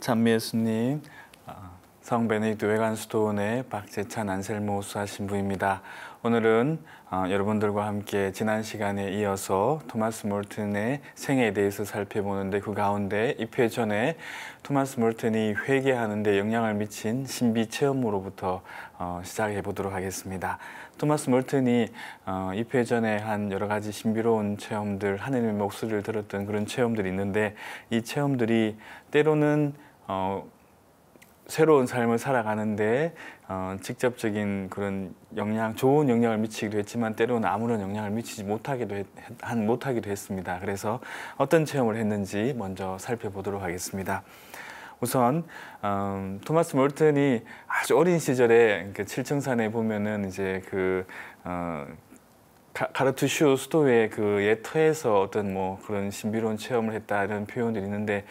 찬미 예수님, 성 베네딕토 외관수도원의 박재찬 안셀모 수하신부입니다. 오늘은 여러분들과 함께 지난 시간에 이어서 토마스 몰튼의 생애에 대해서 살펴보는데, 그 가운데 입회전에 토마스 몰튼이 회개하는 데 영향을 미친 신비 체험으로부터 시작해 보도록 하겠습니다. 토마스 몰튼이 입회전에 한 여러 가지 신비로운 체험들, 하느님의 목소리를 들었던 그런 체험들이 있는데, 이 체험들이 때로는 새로운 삶을 살아가는데 직접적인 그런 좋은 영향을 미치기도 했지만, 때로는 아무런 영향을 미치지 못하기도 했습니다. 그래서 어떤 체험을 했는지 먼저 살펴보도록 하겠습니다. 우선 토마스 몰튼이 아주 어린 시절에 칠층산에 보면은 이제 가르투슈 수도의 그 예터에서 어떤 그런 신비로운 체험을 했다, 이런 표현들이 있는데,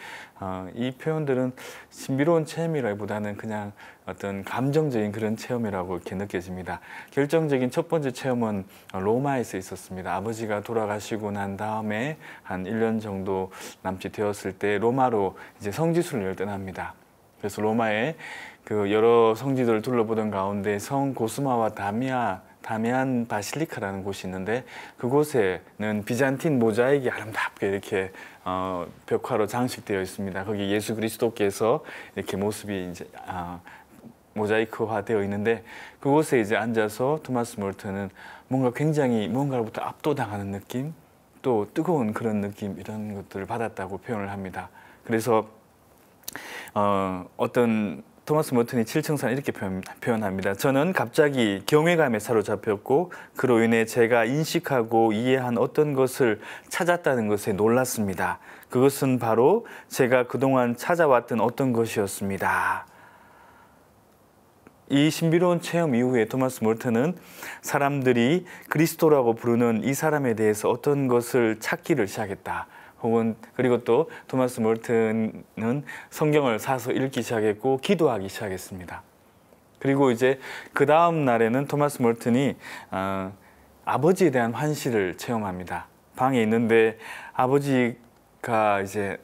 이 표현들은 신비로운 체험이라기보다는 그냥 어떤 감정적인 그런 체험이라고 이렇게 느껴집니다. 결정적인 첫 번째 체험은 로마에서 있었습니다. 아버지가 돌아가시고 난 다음에 한 1년 정도 남짓 되었을 때 로마로 이제 성지순례를 떠납니다. 그래서 로마의 그 여러 성지들을 둘러보던 가운데 성 고스마와 다미안 바실리카라는 곳이 있는데, 그곳에는 비잔틴 모자익이 아름답게 이렇게 벽화로 장식되어 있습니다. 거기 예수 그리스도께서 이렇게 모습이 이제 모자이크화 되어 있는데, 그곳에 이제 앉아서 토마스 몰튼은 뭔가로부터 압도당하는 느낌, 또 뜨거운 그런 느낌, 이런 것들을 받았다고 표현을 합니다. 그래서 토마스 몰튼이 칠층산 이렇게 표현합니다. 저는 갑자기 경외감에 사로잡혔고, 그로 인해 제가 인식하고 이해한 어떤 것을 찾았다는 것에 놀랐습니다. 그것은 바로 제가 그동안 찾아왔던 어떤 것이었습니다. 이 신비로운 체험 이후에 토마스 몰튼은 사람들이 그리스도라고 부르는 이 사람에 대해서 어떤 것을 찾기를 시작했다. 그리고 또 토마스 몰튼은 성경을 사서 읽기 시작했고 기도하기 시작했습니다. 그리고 이제 그 다음 날에는 토마스 몰튼이 아버지에 대한 환시를 체험합니다. 방에 있는데 아버지가 이제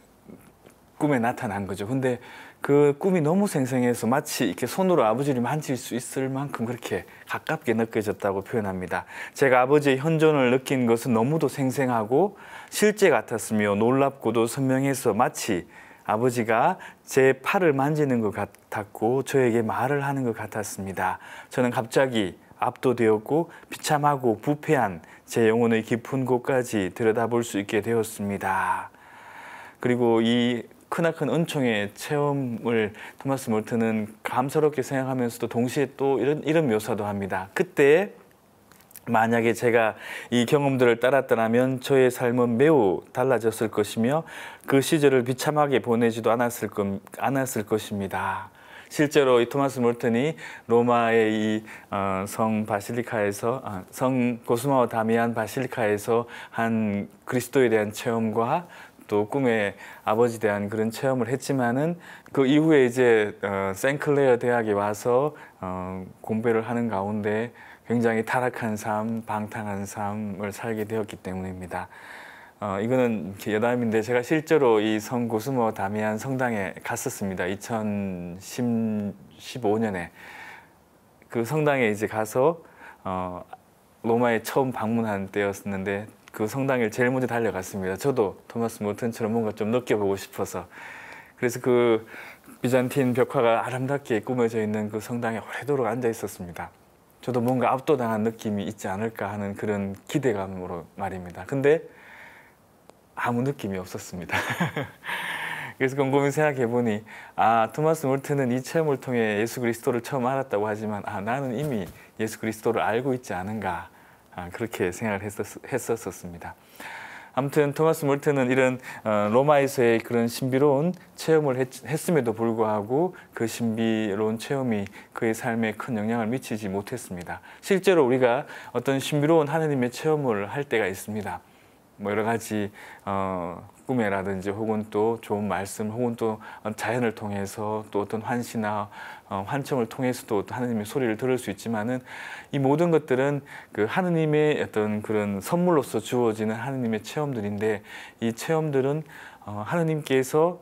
꿈에 나타난 거죠. 근데 그 꿈이 너무 생생해서 마치 이렇게 손으로 아버지를 만질 수 있을 만큼 그렇게 가깝게 느껴졌다고 표현합니다. 제가 아버지의 현존을 느낀 것은 너무도 생생하고 실제 같았으며 놀랍고도 선명해서 마치 아버지가 제 팔을 만지는 것 같았고 저에게 말을 하는 것 같았습니다. 저는 갑자기 압도되었고 비참하고 부패한 제 영혼의 깊은 곳까지 들여다볼 수 있게 되었습니다. 그리고 이 크나큰 은총의 체험을 토마스 몰튼은 감사롭게 생각하면서도 동시에 또 이런 묘사도 합니다. 그때 만약에 제가 이 경험들을 따랐더라면 저의 삶은 매우 달라졌을 것이며 그 시절을 비참하게 보내지도 않았을 것입니다. 실제로 이 토마스 몰튼이 로마의 이 성 고스마와 다미안 바실리카에서 한 그리스도에 대한 체험과 또 꿈에 아버지에 대한 그런 체험을 했지만은, 그 이후에 이제 생클레어 대학에 와서 공부를 하는 가운데 굉장히 타락한 삶, 방탕한 삶을 살게 되었기 때문입니다. 이거는 여담인데, 제가 실제로 이 성 고스모 다미안 성당에 갔었습니다. 2015년에 그 성당에 이제 가서 로마에 처음 방문한 때였는데, 그 성당을 제일 먼저 달려갔습니다. 저도 토마스 몰튼처럼 뭔가 좀 느껴보고 싶어서. 그래서 그 비잔틴 벽화가 아름답게 꾸며져 있는 그 성당에 오래도록 앉아 있었습니다. 저도 뭔가 압도당한 느낌이 있지 않을까 하는 그런 기대감으로 말입니다. 근데 아무 느낌이 없었습니다. 그래서 곰곰이 생각해 보니, 토마스 몰튼은 이 체험을 통해 예수 그리스도를 처음 알았다고 하지만 나는 이미 예수 그리스도를 알고 있지 않은가, 그렇게 생각을 했었습니다. 아무튼 토마스 몰튼은 이런 로마에서의 그런 신비로운 체험을 했음에도 불구하고 그 신비로운 체험이 그의 삶에 큰 영향을 미치지 못했습니다. 실제로 우리가 어떤 신비로운 하느님의 체험을 할 때가 있습니다. 여러 가지 꿈에라든지 혹은 또 좋은 말씀 혹은 또 자연을 통해서 또 어떤 환시나 환청을 통해서도 하느님의 소리를 들을 수 있지만은, 이 모든 것들은 그 하느님의 어떤 그런 선물로서 주어지는 하느님의 체험들인데, 이 체험들은 하느님께서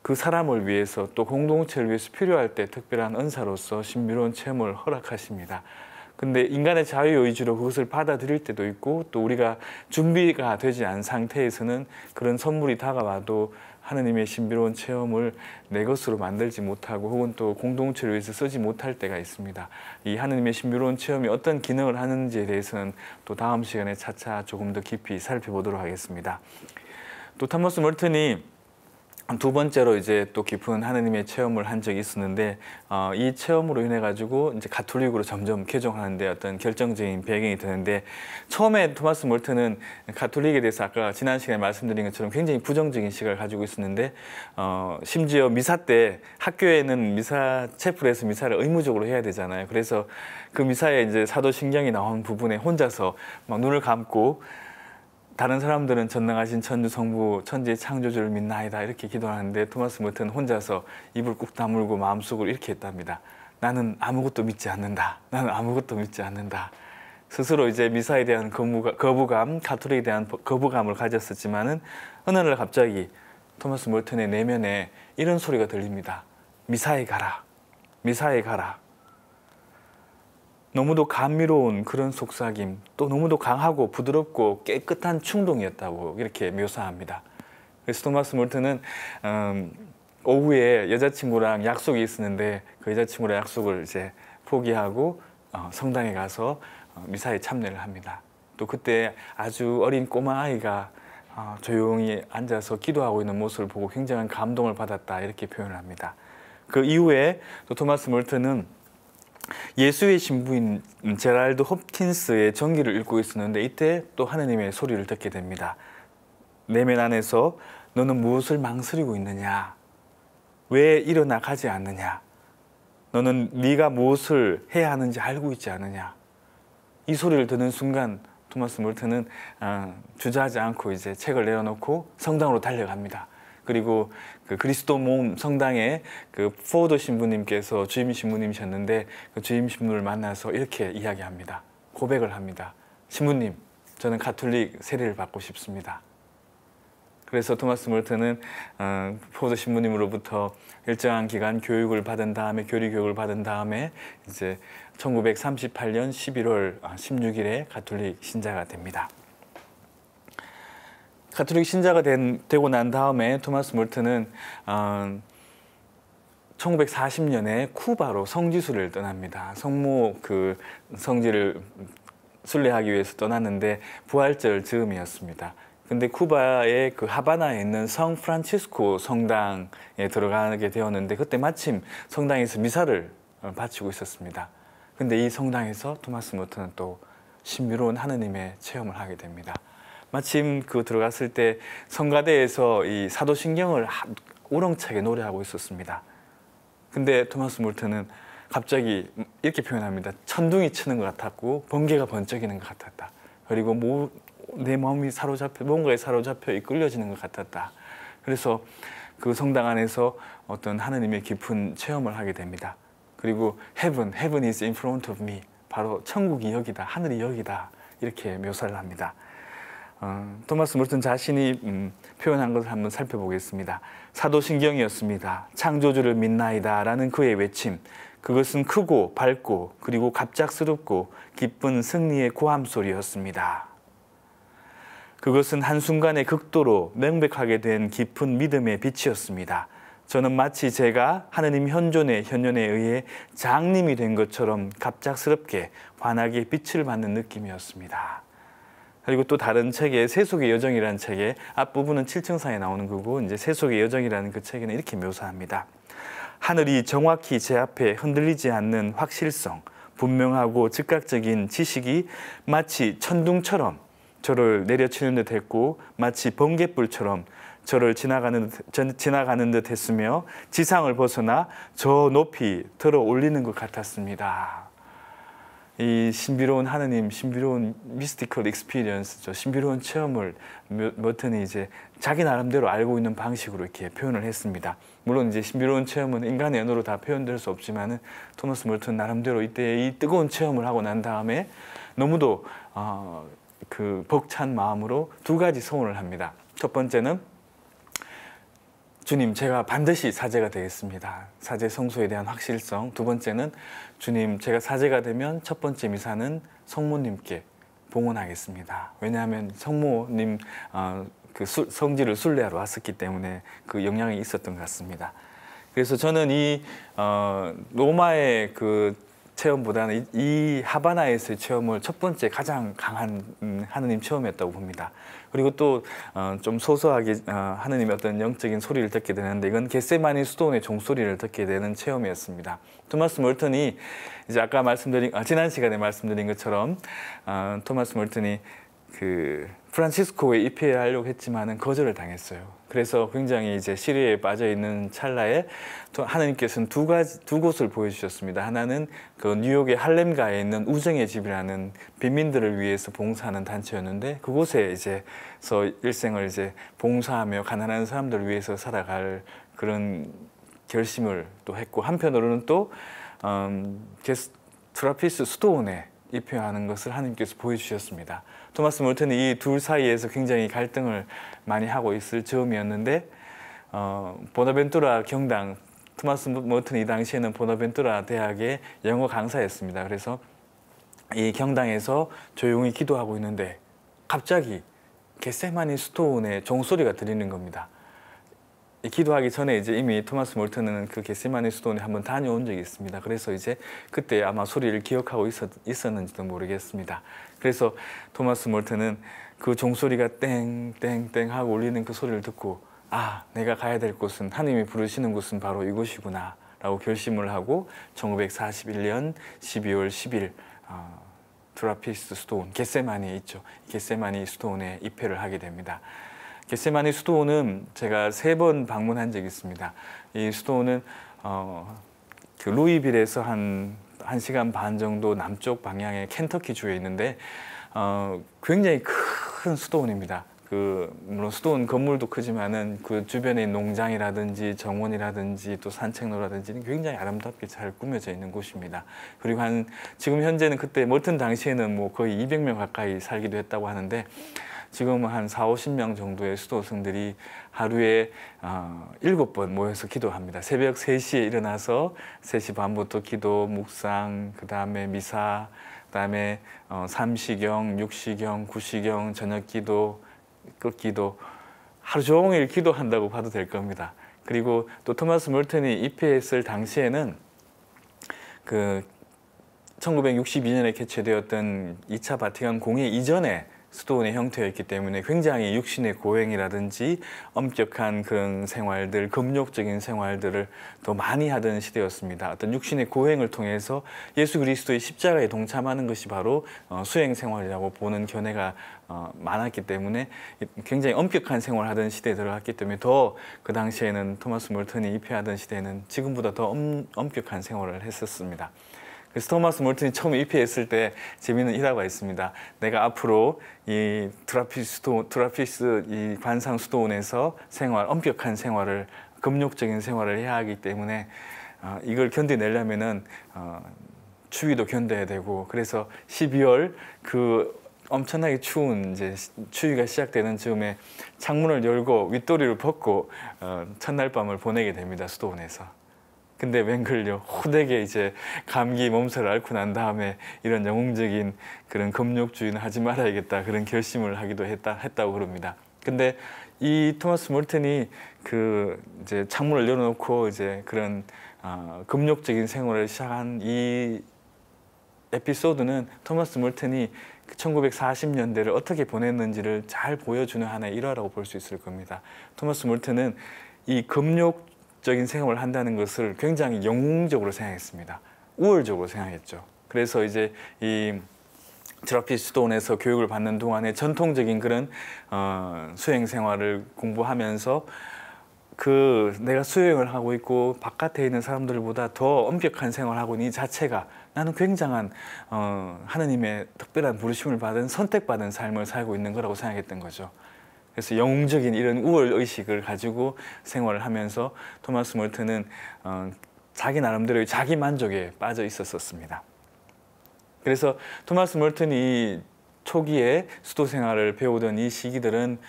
그 사람을 위해서 또 공동체를 위해서 필요할 때 특별한 은사로서 신비로운 체험을 허락하십니다. 근데 인간의 자유의지로 그것을 받아들일 때도 있고 또 우리가 준비가 되지 않은 상태에서는 그런 선물이 다가와도 하느님의 신비로운 체험을 내 것으로 만들지 못하고 혹은 또 공동체를 위해서 쓰지 못할 때가 있습니다. 이 하느님의 신비로운 체험이 어떤 기능을 하는지에 대해서는 또 다음 시간에 차차 조금 더 깊이 살펴보도록 하겠습니다. 또 토머스 멀튼이 두 번째로 이제 또 깊은 하느님의 체험을 한 적이 있었는데 이 체험으로 인해 가지고 이제 가톨릭으로 점점 개종하는데 어떤 결정적인 배경이 되는데 처음에 토마스 멀튼은 가톨릭에 대해서 아까 지난 시간에 말씀드린 것처럼 굉장히 부정적인 시각을 가지고 있었는데 심지어 미사 때 학교에는 미사 채플에서 미사를 의무적으로 해야 되잖아요. 그래서 그 미사에 이제 사도신경이 나온 부분에 혼자서 막 눈을 감고 다른 사람들은 전능하신 천주 성부 천지의 창조주를 믿나이다 이렇게 기도하는데 토마스 멀튼 혼자서 입을 꾹 다물고 마음속으로 이렇게 했답니다. 나는 아무것도 믿지 않는다. 나는 아무것도 믿지 않는다. 스스로 이제 미사에 대한 거부감, 가톨릭에 대한 거부감을 가졌었지만은 어느 날 갑자기 토마스 멀튼의 내면에 이런 소리가 들립니다. 미사에 가라. 미사에 가라. 너무도 감미로운 그런 속삭임, 또 너무도 강하고 부드럽고 깨끗한 충동이었다고 이렇게 묘사합니다. 그래서 토마스 멀튼은 오후에 여자친구랑 약속이 있었는데 그 여자친구랑 약속을 이제 포기하고 성당에 가서 미사에 참여를 합니다. 또 그때 아주 어린 꼬마 아이가 조용히 앉아서 기도하고 있는 모습을 보고 굉장한 감동을 받았다 이렇게 표현을 합니다. 그 이후에 또 토마스 멀튼은 예수의 신부인 제랄드 홉킨스의 전기를 읽고 있었는데 이때 또 하느님의 소리를 듣게 됩니다. 내면 안에서 너는 무엇을 망설이고 있느냐? 왜 일어나 가지 않느냐? 너는 네가 무엇을 해야 하는지 알고 있지 않느냐? 이 소리를 듣는 순간 토마스 멀튼은 주저하지 않고 이제 책을 내려놓고 성당으로 달려갑니다. 그리고 그 그리스도 모임 성당에 그 포드 신부님께서 주임 신부님이셨는데 그 주임 신부를 만나서 이렇게 이야기합니다. 고백을 합니다. 신부님, 저는 가톨릭 세례를 받고 싶습니다. 그래서 토마스 멀튼은 포드 신부님으로부터 일정한 기간 교육을 받은 다음에 교리 교육을 받은 다음에 이제 1938년 11월 16일에 가톨릭 신자가 됩니다. 가톨릭 신자가 되고 난 다음에 토마스 멀튼은 1940년에 쿠바로 성지순례를 떠납니다. 성모 그 성지를 순례하기 위해서 떠났는데 부활절 즈음이었습니다. 근데 쿠바의 그 하바나에 있는 성 프란치스코 성당에 들어가게 되었는데 그때 마침 성당에서 미사를 바치고 있었습니다. 근데 이 성당에서 토마스 멀튼은 또 신비로운 하느님의 체험을 하게 됩니다. 마침 그 들어갔을 때 성가대에서 이 사도신경을 우렁차게 노래하고 있었습니다. 근데 토마스 멀튼은 갑자기 이렇게 표현합니다. 천둥이 치는 것 같았고 번개가 번쩍이는 것 같았다. 그리고 내 마음이 뭔가에 사로잡혀 이끌려지는 것 같았다. 그래서 그 성당 안에서 어떤 하느님의 깊은 체험을 하게 됩니다. 그리고 Heaven is in front of me. 바로 천국이 여기다, 하늘이 여기다 이렇게 묘사를 합니다. 토마스 멀튼 자신이 표현한 것을 한번 살펴보겠습니다. 사도신경이었습니다. 창조주를 믿나이다 라는 그의 외침, 그것은 크고 밝고 그리고 갑작스럽고 기쁜 승리의 고함소리였습니다. 그것은 한순간에 극도로 명백하게 된 깊은 믿음의 빛이었습니다. 저는 마치 제가 하느님 현존의 현현에 의해 장님이 된 것처럼 갑작스럽게 환하게 빛을 받는 느낌이었습니다. 그리고 또 다른 책에 세속의 여정이라는 책에 앞부분은 7층상에 나오는 거고 이제 세속의 여정이라는 그 책에는 이렇게 묘사합니다. 하늘이 정확히 제 앞에 흔들리지 않는 확실성, 분명하고 즉각적인 지식이 마치 천둥처럼 저를 내려치는 듯 했고 마치 번갯불처럼 저를 지나가는 듯 했으며 지상을 벗어나 저 높이 들어 올리는 것 같았습니다. 이 신비로운 하느님, 신비로운 미스티컬 익스피리언스죠. 신비로운 체험을 멀튼이 이제 자기 나름대로 알고 있는 방식으로 이렇게 표현을 했습니다. 물론 이제 신비로운 체험은 인간의 언어로 다 표현될 수 없지만은 토마스 멀튼 나름대로 이때 이 뜨거운 체험을 하고 난 다음에 너무도 그 벅찬 마음으로 두 가지 소원을 합니다. 첫 번째는 주님, 제가 반드시 사제가 되겠습니다. 사제 성소에 대한 확실성. 두 번째는 주님, 제가 사제가 되면 첫 번째 미사는 성모님께 봉헌하겠습니다. 왜냐하면 성모님 그 성지를 순례하러 왔었기 때문에 그 영향이 있었던 것 같습니다. 그래서 저는 이 로마의 그 체험보다는 이 하바나에서의 체험을 첫 번째 가장 강한 하느님 체험이었다고 봅니다. 그리고 또 좀 소소하게 하느님의 어떤 영적인 소리를 듣게 되는데, 이건 겟세마니 수도원의 종소리를 듣게 되는 체험이었습니다. 토마스 몰턴이 이제 아까 말씀드린 지난 시간에 말씀드린 것처럼 토마스 몰턴이 그 프란치스코에 입회하려고 했지만은 거절을 당했어요. 그래서 굉장히 이제 시리에 빠져 있는 찰나에 하나님께서는 두 곳을 보여주셨습니다. 하나는 그 뉴욕의 할렘가에 있는 우정의 집이라는 빈민들을 위해서 봉사하는 단체였는데, 그곳에 이제서 일생을 이제 봉사하며 가난한 사람들을 위해서 살아갈 그런 결심을 또 했고, 한편으로는 또 트라피스 수도원에 입회하는 것을 하나님께서 보여주셨습니다. 토마스 몰턴이 이 둘 사이에서 굉장히 갈등을 많이 하고 있을 즈음이었는데, 보나벤투라 경당, 토마스 몰턴이 이 당시에는 보나벤투라 대학의 영어 강사였습니다. 그래서 이 경당에서 조용히 기도하고 있는데 갑자기 겟세마니 수도원의 종소리가 들리는 겁니다. 기도하기 전에 이제 이미 토마스 몰턴은 그 겟세마니 수도원에 한번 다녀온 적이 있습니다. 그래서 이제 그때 아마 소리를 기억하고 있었는지도 모르겠습니다. 그래서 토마스 몰턴은 그 종소리가 땡땡땡 하고 울리는 그 소리를 듣고, 아, 내가 가야 될 곳은, 하나님이 부르시는 곳은 바로 이곳이구나 라고 결심을 하고 1941년 12월 10일 트라피스 수도원, 겟세마니에 있죠. 겟세마니 수도원에 입회를 하게 됩니다. 겟세마니 수도원은 제가 3번 방문한 적이 있습니다. 이 수도원은 그 루이빌에서 한 1시간 반 정도 남쪽 방향의 켄터키 주에 있는데 굉장히 큰 수도원입니다. 물론 수도원 건물도 크지만은 그 주변에 농장이라든지 정원이라든지 또 산책로라든지 굉장히 아름답게 잘 꾸며져 있는 곳입니다. 그리고 지금 현재는, 그때 몰턴 당시에는 뭐 거의 200명 가까이 살기도 했다고 하는데, 지금은 한 40~50명 정도의 수도승들이 하루에 7번 모여서 기도합니다. 새벽 3시에 일어나서 3시 반부터 기도, 묵상, 그 다음에 미사, 그 다음에 삼시경, 육시경, 구시경, 저녁 기도, 끝기도, 하루 종일 기도한다고 봐도 될 겁니다. 그리고 또 토마스 몰턴이 입회했을 당시에는 그 1962년에 개최되었던 2차 바티칸 공회 이전에 수도원의 형태였기 때문에 굉장히 육신의 고행이라든지 엄격한 그런 생활들, 금욕적인 생활들을 더 많이 하던 시대였습니다. 어떤 육신의 고행을 통해서 예수 그리스도의 십자가에 동참하는 것이 바로 수행 생활이라고 보는 견해가 많았기 때문에 굉장히 엄격한 생활을 하던 시대에 들어갔기 때문에, 더 그 당시에는 토마스 몰턴이 입회하던 시대에는 지금보다 더 엄격한 생활을 했었습니다. 그래서 토마스 몰턴이 처음 입회했을 때 재미있는 일화가 있습니다. 내가 앞으로 이 트라피스 이 관상 수도원에서 엄격한 생활을, 금욕적인 생활을 해야 하기 때문에 이걸 견뎌내려면은 추위도 견뎌야 되고, 그래서 12월 그 엄청나게 추운 이제 추위가 시작되는 즈음에 창문을 열고 윗도리를 벗고 첫날 밤을 보내게 됩니다, 수도원에서. 근데 웬걸요, 호되게 이제 감기 몸살을 앓고 난 다음에 이런 영웅적인 그런 금욕주의는 하지 말아야겠다, 그런 결심을 하기도 했다고 그럽니다. 근데 이 토마스 몰턴이 그 이제 창문을 열어놓고 이제 그런 금욕적인 생활을 시작한 이 에피소드는 토마스 몰턴이 1940년대를 어떻게 보냈는지를 잘 보여주는 하나의 일화라고 볼 수 있을 겁니다. 토마스 몰턴은 이 금욕적인 생활을 한다는 것을 굉장히 영웅적으로 생각했습니다. 우월적으로 생각했죠. 그래서 이제 이 트라피스 수도원에서 교육을 받는 동안에 전통적인 그런 수행 생활을 공부하면서 내가 수행을 하고 있고 바깥에 있는 사람들보다 더 엄격한 생활을 하고 있는 이 자체가 나는 굉장한 하느님의 특별한 부르심을 받은, 선택받은 삶을 살고 있는 거라고 생각했던 거죠. 그래서 영웅적인 이런 우월 의식을 가지고 생활을 하면서 토마스 몰턴은 자기 나름대로의 자기 만족에 빠져 있었습니다. 그래서 토마스 몰턴이 초기에 수도 생활을 배우던 이 시기들은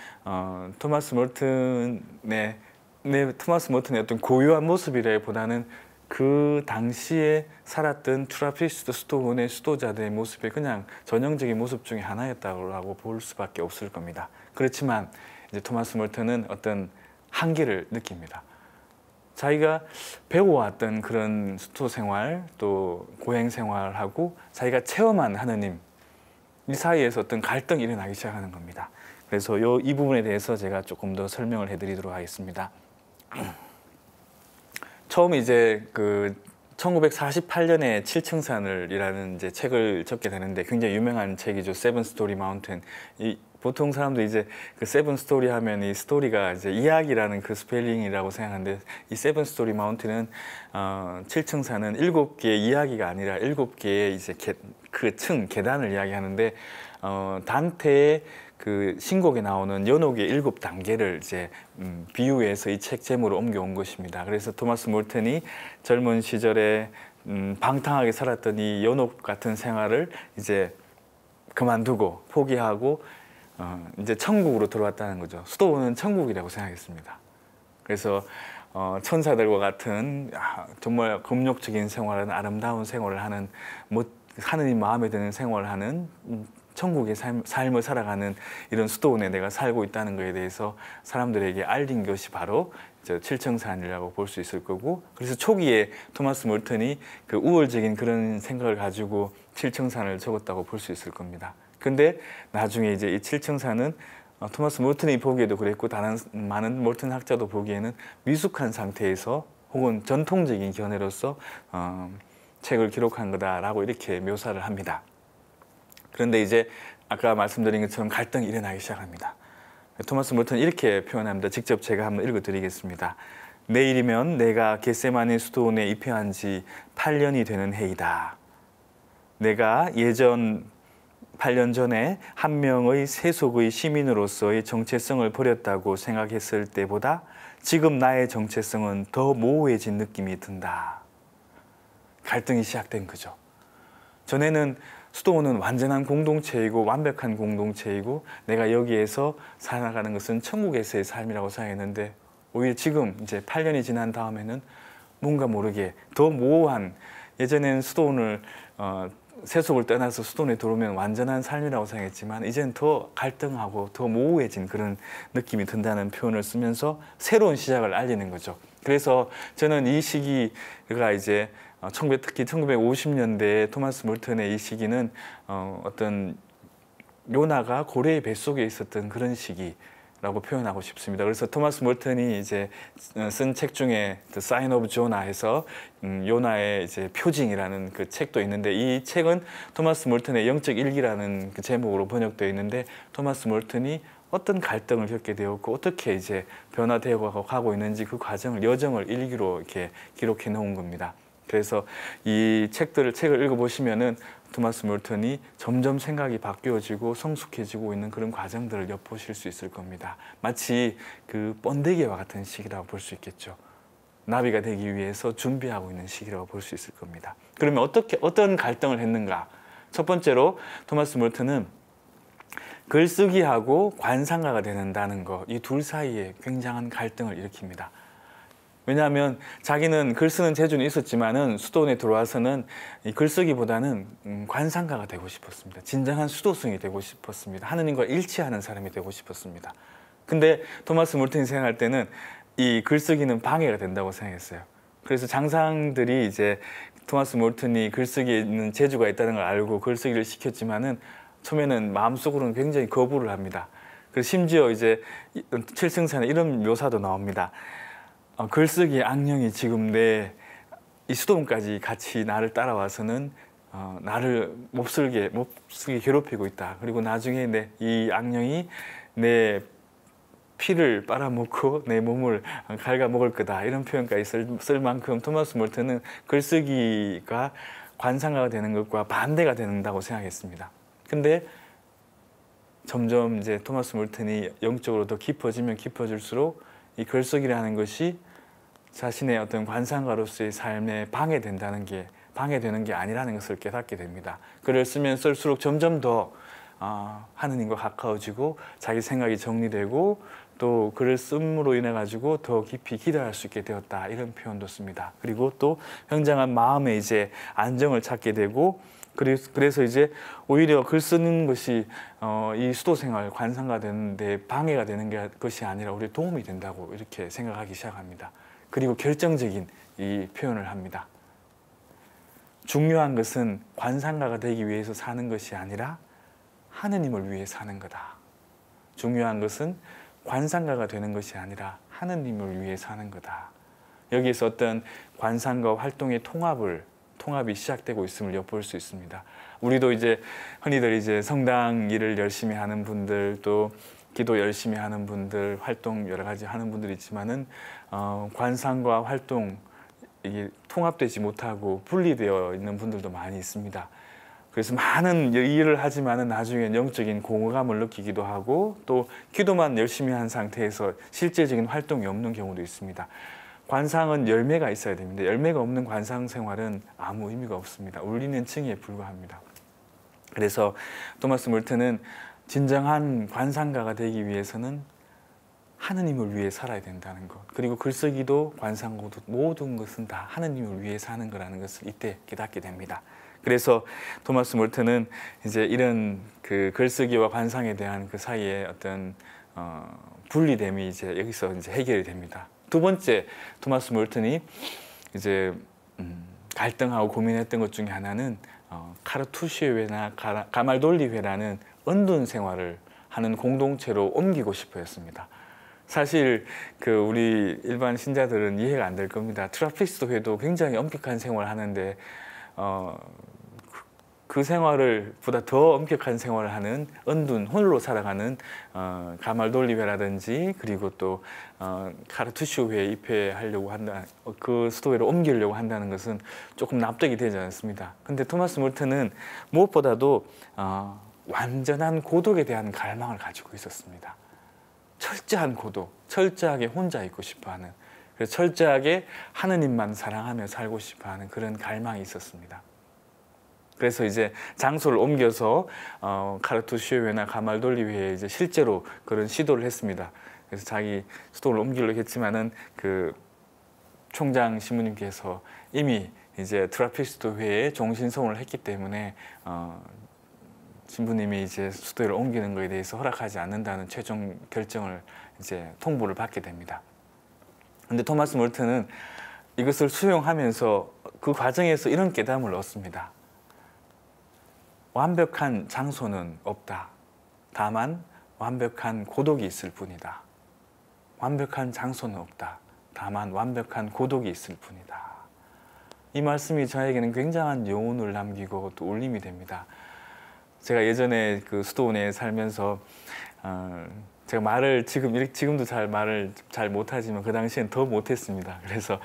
토마스 몰턴의 토마스 몰튼의 어떤 고유한 모습이라기보다는 그 당시에 살았던 트라피스트 스토운의 수도자들의 모습이 그냥 전형적인 모습 중에 하나였다고 볼 수밖에 없을 겁니다. 그렇지만 이제 토마스 몰튼은 어떤 한계를 느낍니다. 자기가 배워왔던 그런 수도 생활 또 고행 생활하고 자기가 체험한 하느님 이 사이에서 어떤 갈등이 일어나기 시작하는 겁니다. 그래서 이 부분에 대해서 제가 조금 더 설명을 해드리도록 하겠습니다. 처음 이제 그 1948년에 칠층산을이라는 이제 책을 적게 되는데 굉장히 유명한 책이죠. 세븐 스토리 마운틴. 보통 사람들이 이제 그 세븐 스토리 하면 이 스토리가 이제 이야기라는 그 스펠링이라고 생각하는데 이 세븐 스토리 마운틴은 7층산은 7개의 이야기가 아니라 7개의 이제 그 층 계단을 이야기하는데 단테의 그 신곡에 나오는 연옥의 7단계를 이제 비유해서 이 책 제목으로 옮겨온 것입니다. 그래서 토마스 몰튼이 젊은 시절에 방탕하게 살았던 이 연옥 같은 생활을 이제 그만두고 포기하고 이제 천국으로 들어왔다는 거죠. 수도원은 천국이라고 생각했습니다. 그래서 천사들과 같은 정말 금욕적인 생활을 하는 아름다운 생활을 하는 하느님 마음에 드는 생활을 하는 천국의 삶을 살아가는 이런 수도원에 내가 살고 있다는 것에 대해서 사람들에게 알린 것이 바로 칠층산이라고 볼 수 있을 거고, 그래서 초기에 토마스 몰튼이 그 우월적인 그런 생각을 가지고 칠층산을 적었다고 볼 수 있을 겁니다. 근데 나중에 이제 이 칠층산은 토마스 몰튼이 보기에도 그랬고 다른 많은 몰튼 학자도 보기에는 미숙한 상태에서 혹은 전통적인 견해로서 책을 기록한 거다라고 이렇게 묘사를 합니다. 그런데 이제 아까 말씀드린 것처럼 갈등이 일어나기 시작합니다. 토마스 몰튼은 이렇게 표현합니다. 직접 제가 한번 읽어드리겠습니다. 내일이면 내가 겟세마네 수도원에 입회한 지 8년이 되는 해이다. 내가 예전 8년 전에 한 명의 세속의 시민으로서의 정체성을 버렸다고 생각했을 때보다 지금 나의 정체성은 더 모호해진 느낌이 든다. 갈등이 시작된 거죠. 전에는 수도원은 완전한 공동체이고 완벽한 공동체이고 내가 여기에서 살아가는 것은 천국에서의 삶이라고 생각했는데 오히려 지금 이제 8년이 지난 다음에는 뭔가 모르게 더 모호한, 예전에는 수도원을 세속을 떠나서 수도원에 들어오면 완전한 삶이라고 생각했지만 이제는 더 갈등하고 더 모호해진 그런 느낌이 든다는 표현을 쓰면서 새로운 시작을 알리는 거죠. 그래서 저는 이 시기가 이제 특히 1950년대 토마스 몰튼의 이 시기는 어떤 요나가 고래의 뱃속에 있었던 그런 시기라고 표현하고 싶습니다. 그래서 토마스 몰튼이 이제 쓴 책 중에 The Sign of Jonah 해서 요나의 이제 표징이라는 그 책도 있는데, 이 책은 토마스 몰튼의 영적 일기라는 그 제목으로 번역되어 있는데 토마스 몰튼이 어떤 갈등을 겪게 되었고 어떻게 이제 변화되어 가고 있는지 그 여정을 일기로 이렇게 기록해 놓은 겁니다. 그래서 이 책을 읽어보시면은 토마스 몰튼이 점점 생각이 바뀌어지고 성숙해지고 있는 그런 과정들을 엿보실 수 있을 겁니다. 마치 그 번데기와 같은 시기라고 볼 수 있겠죠. 나비가 되기 위해서 준비하고 있는 시기라고 볼 수 있을 겁니다. 그러면 어떤 갈등을 했는가? 첫 번째로 토마스 몰튼은 글쓰기하고 관상가가 되는다는 것, 이 둘 사이에 굉장한 갈등을 일으킵니다. 왜냐하면 자기는 글 쓰는 재주는 있었지만은 수도원에 들어와서는 이 글쓰기보다는 관상가가 되고 싶었습니다. 진정한 수도승이 되고 싶었습니다. 하느님과 일치하는 사람이 되고 싶었습니다. 근데 토마스 몰튼이 생각할 때는 이 글쓰기는 방해가 된다고 생각했어요. 그래서 장상들이 이제 토마스 몰튼이 글쓰기에 있는 재주가 있다는 걸 알고 글쓰기를 시켰지만은 처음에는 마음속으로는 굉장히 거부를 합니다. 그래서 심지어 이제 칠승산에 이런 묘사도 나옵니다. 글쓰기의 악령이 지금 이 수도원까지 같이 나를 따라와서는 나를 몹쓸게 괴롭히고 있다. 그리고 나중에 이 악령이 내 피를 빨아먹고 내 몸을 갉아먹을 거다. 이런 표현까지 쓸 만큼 토마스 몰튼은 글쓰기가 관상가가 되는 것과 반대가 된다고 생각했습니다. 근데 점점 이제 토마스 몰튼이 영적으로 더 깊어지면 깊어질수록 이 글쓰기라는 것이 자신의 어떤 관상가로서의 삶에 방해되는 게 아니라는 것을 깨닫게 됩니다. 글을 쓰면 쓸수록 점점 더 하느님과 가까워지고 자기 생각이 정리되고 또 글을 씀으로 인해 가지고 더 깊이 기도할 수 있게 되었다, 이런 표현도 씁니다. 그리고 또 평정한 마음에 이제 안정을 찾게 되고, 그래서 이제 오히려 글 쓰는 것이 이 수도 생활, 관상가 되는데 방해가 되는 것이 아니라 우리 도움이 된다고 이렇게 생각하기 시작합니다. 그리고 결정적인 이 표현을 합니다. 중요한 것은 관상가가 되기 위해서 사는 것이 아니라 하느님을 위해 사는 거다. 중요한 것은 관상가가 되는 것이 아니라 하느님을 위해 사는 거다. 여기에서 어떤 관상과 활동의 통합이 시작되고 있음을 엿볼 수 있습니다. 우리도 이제 흔히들 이제 성당 일을 열심히 하는 분들, 또 기도 열심히 하는 분들, 활동 여러 가지 하는 분들이 있지만은 관상과 활동 이게 통합되지 못하고 분리되어 있는 분들도 많이 있습니다. 그래서 많은 일을 하지만은 나중에 영적인 공허감을 느끼기도 하고, 또 기도만 열심히 한 상태에서 실제적인 활동이 없는 경우도 있습니다. 관상은 열매가 있어야 됩니다. 열매가 없는 관상 생활은 아무 의미가 없습니다. 울리는 층에 불과합니다. 그래서 토마스 몰튼은 진정한 관상가가 되기 위해서는 하느님을 위해 살아야 된다는 것, 그리고 글쓰기도 관상고도 모든 것은 다 하느님을 위해 사는 거라는 것을 이때 깨닫게 됩니다. 그래서 토마스 몰튼은 이제 이런 그 글쓰기와 관상에 대한 그 사이에 어떤 분리됨이 이제 여기서 이제 해결이 됩니다. 두 번째, 토마스 몰튼이 이제 갈등하고 고민했던 것 중에 하나는 카르투시오회나 가말돌리회라는 은둔 생활을 하는 공동체로 옮기고 싶어 했습니다. 사실 그 우리 일반 신자들은 이해가 안 될 겁니다. 트라피스트 회도 굉장히 엄격한 생활을 하는데 그 생활을 보다 더 엄격한 생활을 하는 은둔, 홀로 살아가는 가말돌리회라든지, 그리고 또 카르투시오회에 입회하려고 한다, 그 수도회로 옮기려고 한다는 것은 조금 납득이 되지 않습니다. 근데 토마스 몰튼은 무엇보다도 완전한 고독에 대한 갈망을 가지고 있었습니다. 철저한 고독, 철저하게 혼자 있고 싶어하는, 그래서 철저하게 하느님만 사랑하며 살고 싶어하는 그런 갈망이 있었습니다. 그래서 이제 장소를 옮겨서 카르투시오회나 가말돌리회에 이제 실제로 그런 시도를 했습니다. 그래서 자기 수도를 옮기려고 했지만은 그 총장 신부님께서 이미 이제 트라피스트 회에 종신서원을 했기 때문에 신부님이 이제 수도를 옮기는 것에 대해서 허락하지 않는다는 최종 결정을 이제 통보를 받게 됩니다. 근데 토마스 몰튼은 이것을 수용하면서 그 과정에서 이런 깨달음을 얻습니다. 완벽한 장소는 없다. 다만 완벽한 고독이 있을 뿐이다. 완벽한 장소는 없다. 다만 완벽한 고독이 있을 뿐이다. 이 말씀이 저에게는 굉장한 여운을 남기고 또 울림이 됩니다. 제가 예전에 그 수도원에 살면서 제가 말을 지금도 말을 잘 못하지만 그 당시엔 더 못했습니다. 그래서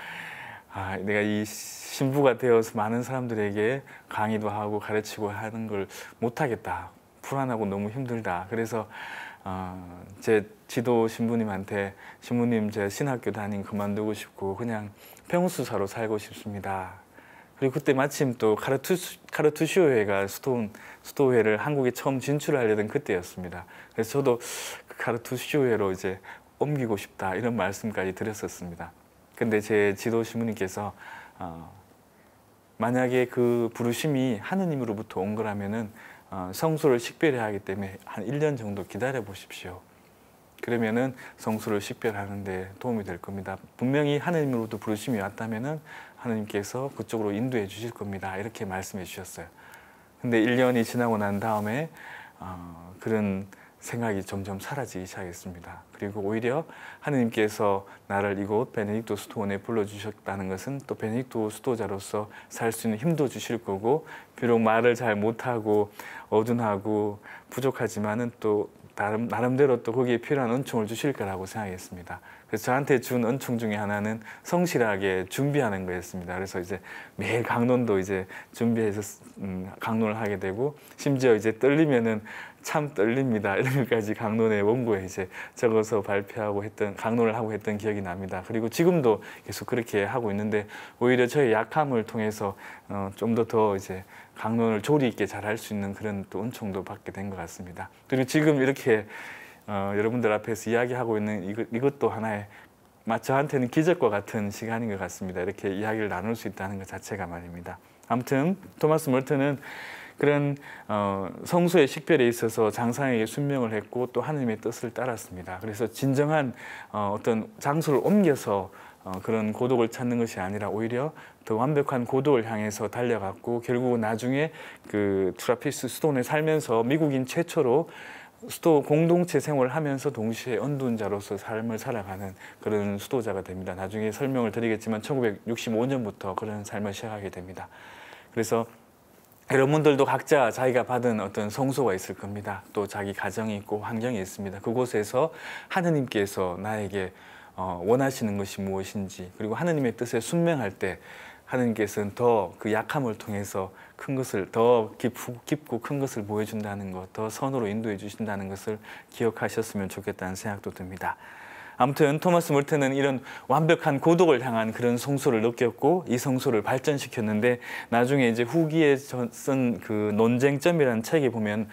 내가 이 신부가 되어서 많은 사람들에게 강의도 하고 가르치고 하는 걸 못하겠다. 불안하고 너무 힘들다. 그래서 제 지도 신부님한테 신부님 제 신학교 다닌 그만두고 싶고 그냥 평수사로 살고 싶습니다. 그리고 그때 마침 또 카르투시오회가 수도회를 한국에 처음 진출하려던 그때였습니다. 그래서 저도 그 카르투시오회로 이제 옮기고 싶다 이런 말씀까지 드렸었습니다. 근데 제 지도 신부님께서 만약에 그 부르심이 하느님으로부터 온 거라면은 성소를 식별해야 하기 때문에 한 1년 정도 기다려 보십시오. 그러면은 성소를 식별하는 데 도움이 될 겁니다. 분명히 하느님으로부터 부르심이 왔다면은 하느님께서 그쪽으로 인도해 주실 겁니다. 이렇게 말씀해 주셨어요. 근데 1년이 지나고 난 다음에 그런 생각이 점점 사라지기 시작했습니다. 그리고 오히려 하느님께서 나를 이곳 베네딕토 수도원에 불러주셨다는 것은 또 베네딕토 수도자로서 살 수 있는 힘도 주실 거고, 비록 말을 잘 못하고 어둔하고 부족하지만은 또 나름대로 또 거기에 필요한 은총을 주실 거라고 생각했습니다. 그래서 저한테 준 은총 중에 하나는 성실하게 준비하는 거였습니다. 그래서 이제 매일 강론도 이제 준비해서 강론을 하게 되고, 심지어 이제 떨리면은 참 떨립니다. 이런 것까지 강론의 원고에 이제 적어서 발표하고 강론을 하고 했던 기억이 납니다. 그리고 지금도 계속 그렇게 하고 있는데, 오히려 저의 약함을 통해서 좀 더 이제 강론을 조리 있게 잘 할 수 있는 그런 또 은총도 받게 된 것 같습니다. 그리고 지금 이렇게 여러분들 앞에서 이야기하고 있는 이것도 하나의 저한테는 기적과 같은 시간인 것 같습니다. 이렇게 이야기를 나눌 수 있다는 것 자체가 말입니다. 아무튼 토마스 멀튼은 그런 성소의 식별에 있어서 장상에게 순명을 했고 또 하느님의 뜻을 따랐습니다. 그래서 진정한 어떤 장소를 옮겨서 그런 고독을 찾는 것이 아니라 오히려 더 완벽한 고독을 향해서 달려갔고 결국은 나중에 그 트라피스 수도원에 살면서 미국인 최초로 수도 공동체 생활을 하면서 동시에 언둔자로서 삶을 살아가는 그런 수도자가 됩니다. 나중에 설명을 드리겠지만 1965년부터 그런 삶을 시작하게 됩니다. 그래서 여러분들도 각자 자기가 받은 어떤 성소가 있을 겁니다. 또 자기 가정이 있고 환경이 있습니다. 그곳에서 하느님께서 나에게 원하시는 것이 무엇인지 그리고 하느님의 뜻에 순명할 때 하느님께서는 더 그 약함을 통해서 큰 것을 더 깊고 큰 것을 보여준다는 것, 더 선으로 인도해 주신다는 것을 기억하셨으면 좋겠다는 생각도 듭니다. 아무튼 토마스 멀튼은 이런 완벽한 고독을 향한 그런 성소를 느꼈고 이 성소를 발전시켰는데 나중에 이제 후기에 쓴 그 논쟁점이라는 책에 보면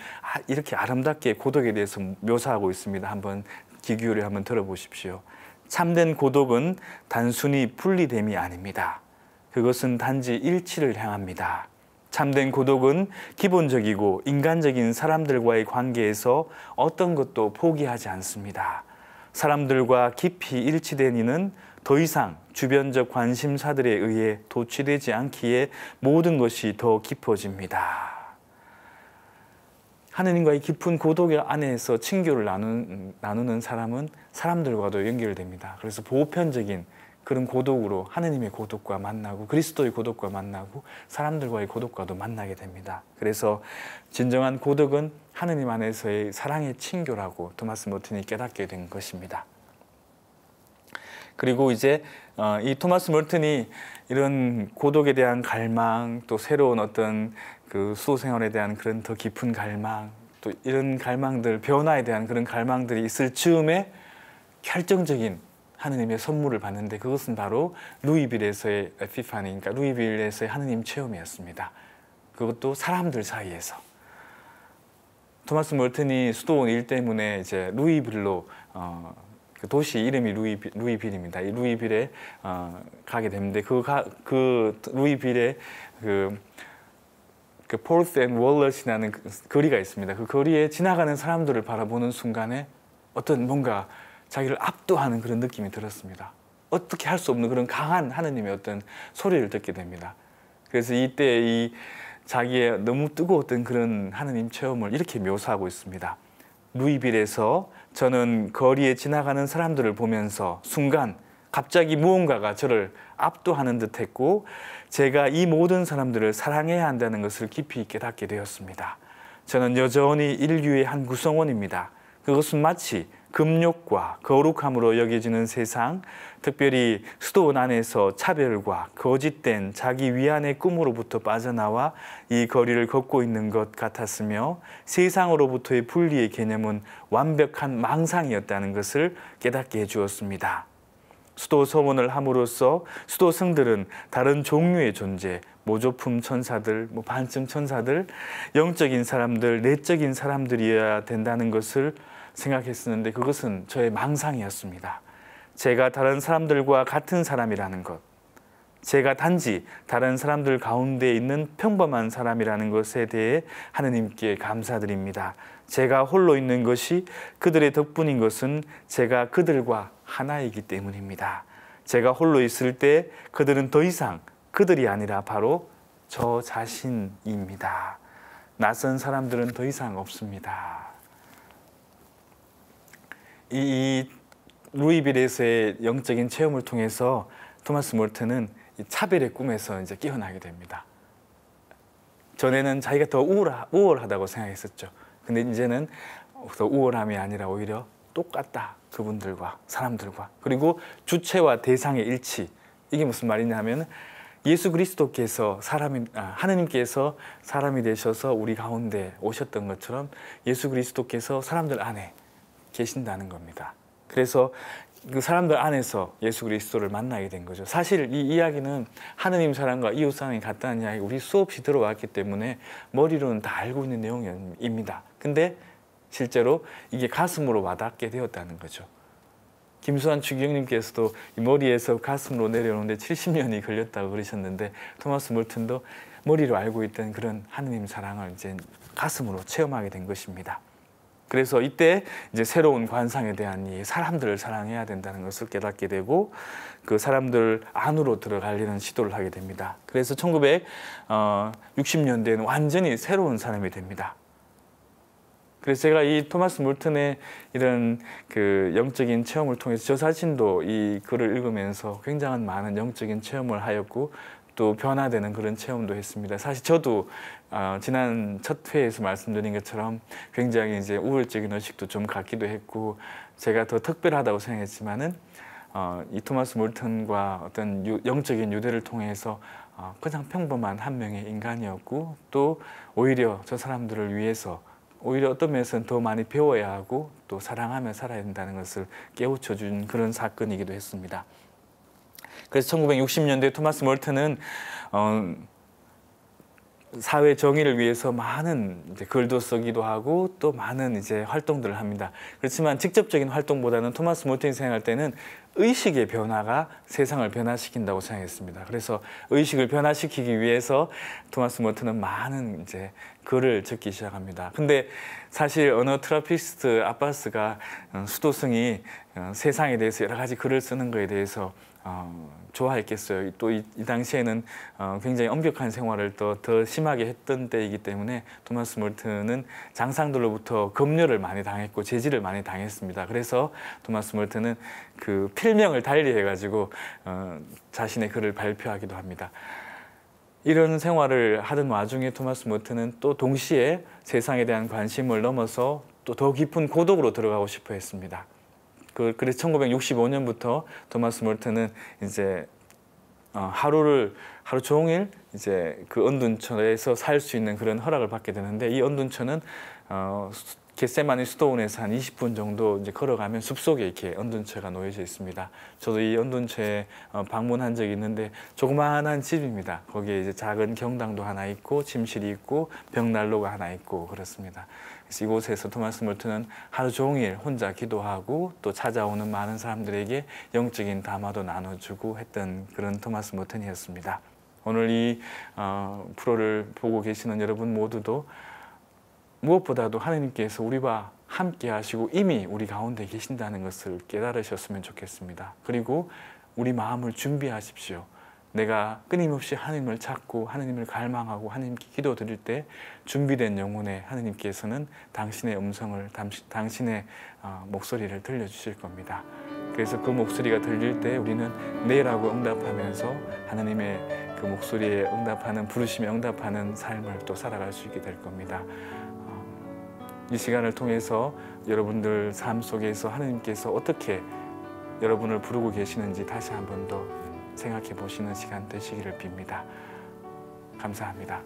이렇게 아름답게 고독에 대해서 묘사하고 있습니다. 한번 귀 기울여 한번 들어보십시오. 참된 고독은 단순히 분리됨이 아닙니다. 그것은 단지 일치를 향합니다. 참된 고독은 기본적이고 인간적인 사람들과의 관계에서 어떤 것도 포기하지 않습니다. 사람들과 깊이 일치된 이는 더 이상 주변적 관심사들에 의해 도취되지 않기에 모든 것이 더 깊어집니다. 하느님과의 깊은 고독 안에서 친교를 나누는 사람은 사람들과도 연결됩니다. 그래서 보편적인 그런 고독으로 하느님의 고독과 만나고 그리스도의 고독과 만나고 사람들과의 고독과도 만나게 됩니다. 그래서 진정한 고독은 하느님 안에서의 사랑의 친교라고 토마스 멀튼이 깨닫게 된 것입니다. 그리고 이제 이 토마스 멀튼이 이런 고독에 대한 갈망, 또 새로운 어떤 그 수도 생활에 대한 그런 더 깊은 갈망, 또 이런 갈망들, 변화에 대한 그런 갈망들이 있을 즈음에 결정적인 하느님의 선물을 받는데 그것은 바로 루이빌에서의 에피파니, 그러니까 루이빌에서의 하느님 체험이었습니다. 그것도 사람들 사이에서. 토마스 멀튼이 수도원 일 때문에 이제 루이빌로 그 도시 이름이 루이빌입니다. 이 루이빌에 가게 됐는데 그 루이빌에 그 포스 앤 월렛이라는 거리가 있습니다. 그 거리에 지나가는 사람들을 바라보는 순간에 어떤 뭔가 자기를 압도하는 그런 느낌이 들었습니다. 어떻게 할 수 없는 그런 강한 하느님의 어떤 소리를 듣게 됩니다. 그래서 이때 이 자기의 너무 뜨거웠던 그런 하느님 체험을 이렇게 묘사하고 있습니다. 루이빌에서 저는 거리에 지나가는 사람들을 보면서 순간 갑자기 무언가가 저를 압도하는 듯했고 제가 이 모든 사람들을 사랑해야 한다는 것을 깊이 깨닫게 되었습니다. 저는 여전히 인류의 한 구성원입니다. 그것은 마치 금욕과 거룩함으로 여겨지는 세상, 특별히 수도원 안에서 차별과 거짓된 자기 위안의 꿈으로부터 빠져나와 이 거리를 걷고 있는 것 같았으며 세상으로부터의 분리의 개념은 완벽한 망상이었다는 것을 깨닫게 해주었습니다. 수도 서원을 함으로써 수도 성들은 다른 종류의 존재, 모조품 천사들, 반쯤 천사들, 영적인 사람들, 내적인 사람들이어야 된다는 것을 생각했었는데 그것은 저의 망상이었습니다. 제가 다른 사람들과 같은 사람이라는 것, 제가 단지 다른 사람들 가운데 있는 평범한 사람이라는 것에 대해 하느님께 감사드립니다. 제가 홀로 있는 것이 그들의 덕분인 것은 제가 그들과 하나이기 때문입니다. 제가 홀로 있을 때 그들은 더 이상 그들이 아니라 바로 저 자신입니다. 낯선 사람들은 더 이상 없습니다. 이 루이빌에서의 영적인 체험을 통해서 토마스 멀튼은 이 차별의 꿈에서 이제 깨어나게 됩니다. 전에는 자기가 더 우월하다고 생각했었죠. 근데 이제는 더 우월함이 아니라 오히려 똑같다. 그분들과 사람들과. 그리고 주체와 대상의 일치. 이게 무슨 말이냐면 예수 그리스도께서 하느님께서 사람이 되셔서 우리 가운데 오셨던 것처럼 예수 그리스도께서 사람들 안에 계신다는 겁니다. 그래서 그 사람들 안에서 예수 그리스도를 만나게 된 거죠. 사실 이 이야기는 하느님 사랑과 이웃 사랑이 같다는 이야기 우리 수없이 들어왔기 때문에 머리로는 다 알고 있는 내용입니다. 근데 실제로 이게 가슴으로 와닿게 되었다는 거죠. 김수환 추기경님께서도 이 머리에서 가슴으로 내려오는데 70년이 걸렸다고 그러셨는데, 토마스 몰튼도 머리로 알고 있던 그런 하느님 사랑을 이제 가슴으로 체험하게 된 것입니다. 그래서 이때 이제 새로운 관상에 대한 이 사람들을 사랑해야 된다는 것을 깨닫게 되고, 그 사람들 안으로 들어가려는 시도를 하게 됩니다. 그래서 1960년대에는 완전히 새로운 사람이 됩니다. 그래서 제가 이 토마스 몰튼의 이런 그 영적인 체험을 통해서 저 자신도 이 글을 읽으면서 굉장한 많은 영적인 체험을 하였고, 또 변화되는 그런 체험도 했습니다. 사실 저도 지난 첫 회에서 말씀드린 것처럼 굉장히 이제 우울적인 의식도 좀 갖기도 했고, 제가 더 특별하다고 생각했지만은 이 토마스 몰튼과 어떤 영적인 유대를 통해서 그냥 평범한 한 명의 인간이었고, 또 오히려 저 사람들을 위해서 오히려 어떤 면에서는 더 많이 배워야 하고 또 사랑하며 살아야 된다는 것을 깨우쳐준 그런 사건이기도 했습니다. 그래서 1960년대 토마스 몰튼은 사회 정의를 위해서 많은 이제 글도 쓰기도 하고 또 많은 이제 활동들을 합니다. 그렇지만 직접적인 활동보다는 토마스 몰튼이 생각할 때는 의식의 변화가 세상을 변화시킨다고 생각했습니다. 그래서 의식을 변화시키기 위해서 토마스 몰튼은 많은 이제 글을 적기 시작합니다. 근데 사실 언어 테라피스트 아바스가 수도승이 세상에 대해서 여러 가지 글을 쓰는 것에 대해서 좋아했겠어요. 또 이 당시에는 굉장히 엄격한 생활을 더 심하게 했던 때이기 때문에 토마스 몰튼은 장상들로부터 검열을 많이 당했고 제지를 많이 당했습니다. 그래서 토마스 몰튼은 그 필명을 달리해가지고 자신의 글을 발표하기도 합니다. 이런 생활을 하던 와중에 토마스 몰튼은 또 동시에 세상에 대한 관심을 넘어서 또 더 깊은 고독으로 들어가고 싶어 했습니다. 그래서 1965년부터 토마스 몰튼은 이제 하루 종일 이제 그 언둔처에서 살 수 있는 그런 허락을 받게 되는데, 이 언둔처는 겟세마니 수도원에서 한 20분 정도 이제 걸어가면 숲속에 이렇게 언둔처가 놓여져 있습니다. 저도 이 언둔처에 방문한 적이 있는데 조그마한 집입니다. 거기에 이제 작은 경당도 하나 있고 침실이 있고 벽난로가 하나 있고 그렇습니다. 그래서 이곳에서 토마스 몰튼은 하루 종일 혼자 기도하고 또 찾아오는 많은 사람들에게 영적인 담화도 나눠주고 했던 그런 토마스 몰튼이었습니다. 오늘 이 프로를 보고 계시는 여러분 모두도 무엇보다도 하나님께서 우리와 함께 하시고 이미 우리 가운데 계신다는 것을 깨달으셨으면 좋겠습니다. 그리고 우리 마음을 준비하십시오. 내가 끊임없이 하나님을 찾고 하나님을 갈망하고 하나님께 기도드릴 때 준비된 영혼에 하나님께서는 당신의 음성을, 당신의 목소리를 들려주실 겁니다. 그래서 그 목소리가 들릴 때 우리는 네라고 응답하면서 하나님의 그 목소리에 응답하는, 부르심에 응답하는 삶을 또 살아갈 수 있게 될 겁니다. 이 시간을 통해서 여러분들 삶 속에서 하나님께서 어떻게 여러분을 부르고 계시는지 다시 한 번 더 생각해 보시는 시간 되시기를 빕니다. 감사합니다.